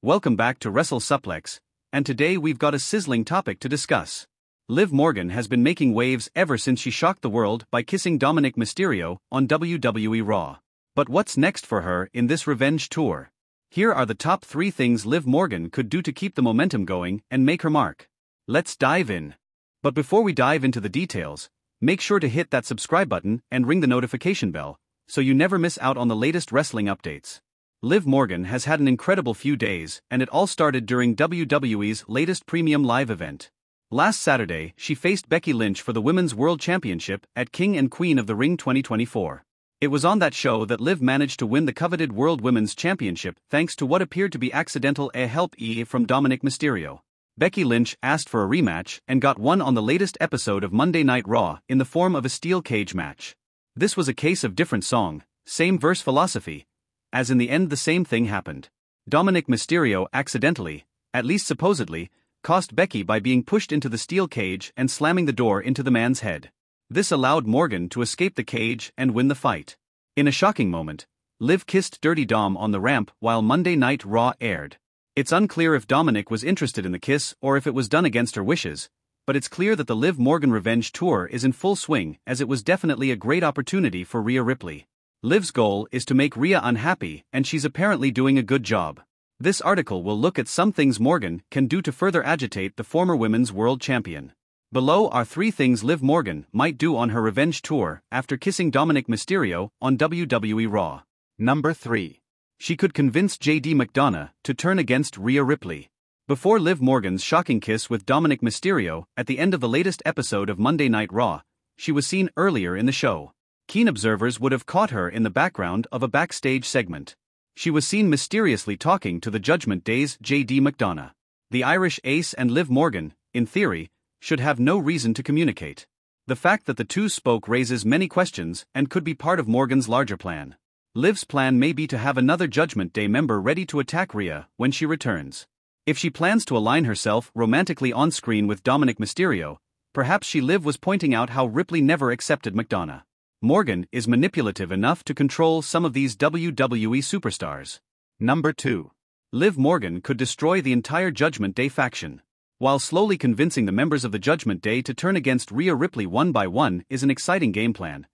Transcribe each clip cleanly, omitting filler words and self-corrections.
Welcome back to WrestleSuplex, and today we've got a sizzling topic to discuss. Liv Morgan has been making waves ever since she shocked the world by kissing Dominik Mysterio on WWE Raw. But what's next for her in this revenge tour? Here are the top 3 things Liv Morgan could do to keep the momentum going and make her mark. Let's dive in. But before we dive into the details, make sure to hit that subscribe button and ring the notification bell, so you never miss out on the latest wrestling updates. Liv Morgan has had an incredible few days, and it all started during WWE's latest premium live event. Last Saturday, she faced Becky Lynch for the Women's World Championship at King and Queen of the Ring 2024. It was on that show that Liv managed to win the coveted World Women's Championship thanks to what appeared to be accidental help from Dominik Mysterio. Becky Lynch asked for a rematch and got one on the latest episode of Monday Night Raw in the form of a steel cage match. This was a case of different song, same verse philosophy, as in the end the same thing happened. Dominik Mysterio accidentally, at least supposedly, cost Becky by being pushed into the steel cage and slamming the door into the man's head. This allowed Morgan to escape the cage and win the fight. In a shocking moment, Liv kissed Dirty Dom on the ramp while Monday Night Raw aired. It's unclear if Dominik was interested in the kiss or if it was done against her wishes, but it's clear that the Liv Morgan revenge tour is in full swing, as it was definitely a great opportunity for Rhea Ripley. Liv's goal is to make Rhea unhappy, and she's apparently doing a good job. This article will look at some things Morgan can do to further agitate the former women's world champion. Below are 3 things Liv Morgan might do on her revenge tour after kissing Dominik Mysterio on WWE Raw. Number 3. She could convince JD McDonough to turn against Rhea Ripley. Before Liv Morgan's shocking kiss with Dominik Mysterio at the end of the latest episode of Monday Night Raw, she was seen earlier in the show. Keen observers would have caught her in the background of a backstage segment. She was seen mysteriously talking to the Judgment Day's JD McDonough. The Irish ace and Liv Morgan, in theory, should have no reason to communicate. The fact that the two spoke raises many questions and could be part of Morgan's larger plan. Liv's plan may be to have another Judgment Day member ready to attack Rhea when she returns. If she plans to align herself romantically on screen with Dominik Mysterio, perhaps Liv was pointing out how Ripley never accepted McDonough. Morgan is manipulative enough to control some of these WWE superstars. Number 2. Liv Morgan could destroy the entire Judgment Day faction. While slowly convincing the members of the Judgment Day to turn against Rhea Ripley one by one is an exciting game plan,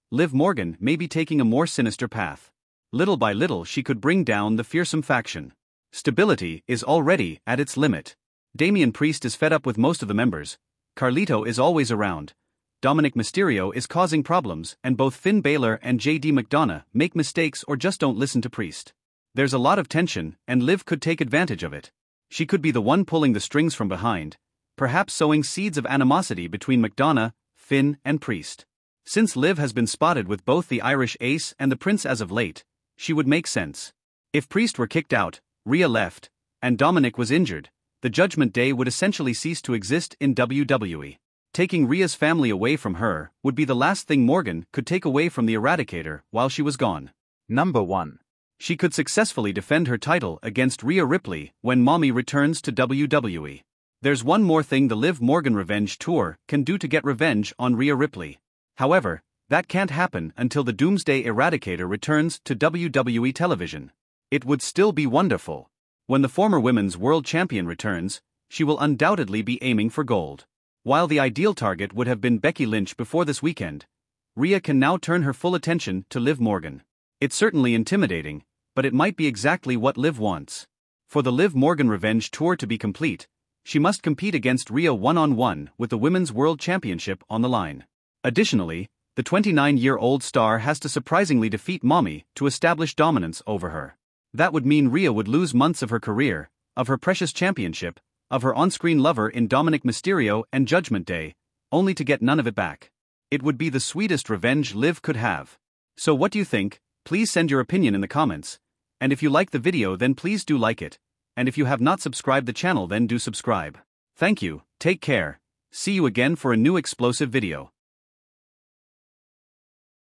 Liv Morgan may be taking a more sinister path. Little by little she could bring down the fearsome faction. Stability is already at its limit. Damian Priest is fed up with most of the members. Carlito is always around. Dominik Mysterio is causing problems, and both Finn Balor and JD McDonough make mistakes or just don't listen to Priest. There's a lot of tension, and Liv could take advantage of it. She could be the one pulling the strings from behind, perhaps sowing seeds of animosity between McDonough, Finn, and Priest. Since Liv has been spotted with both the Irish ace and the Prince as of late, she would make sense. If Priest were kicked out, Rhea left, and Dominik was injured, the Judgment Day would essentially cease to exist in WWE. Taking Rhea's family away from her would be the last thing Morgan could take away from the Eradicator while she was gone. Number 1. She could successfully defend her title against Rhea Ripley when Mommy returns to WWE. There's one more thing the Liv Morgan Revenge Tour can do to get revenge on Rhea Ripley. However, that can't happen until the Doomsday Eradicator returns to WWE television. It would still be wonderful. When the former Women's World Champion returns, she will undoubtedly be aiming for gold. While the ideal target would have been Becky Lynch before this weekend, Rhea can now turn her full attention to Liv Morgan. It's certainly intimidating, but it might be exactly what Liv wants. For the Liv Morgan Revenge Tour to be complete, she must compete against Rhea one-on-one with the Women's World Championship on the line. Additionally, the 29-year-old star has to surprisingly defeat Mommy to establish dominance over her. That would mean Rhea would lose months of her career, of her precious championship, of her on-screen lover in Dominik Mysterio and Judgment Day, only to get none of it back. It would be the sweetest revenge Liv could have. So what do you think? Please send your opinion in the comments. And if you like the video, then please do like it. And if you have not subscribed the channel, then do subscribe. Thank you, take care. See you again for a new explosive video.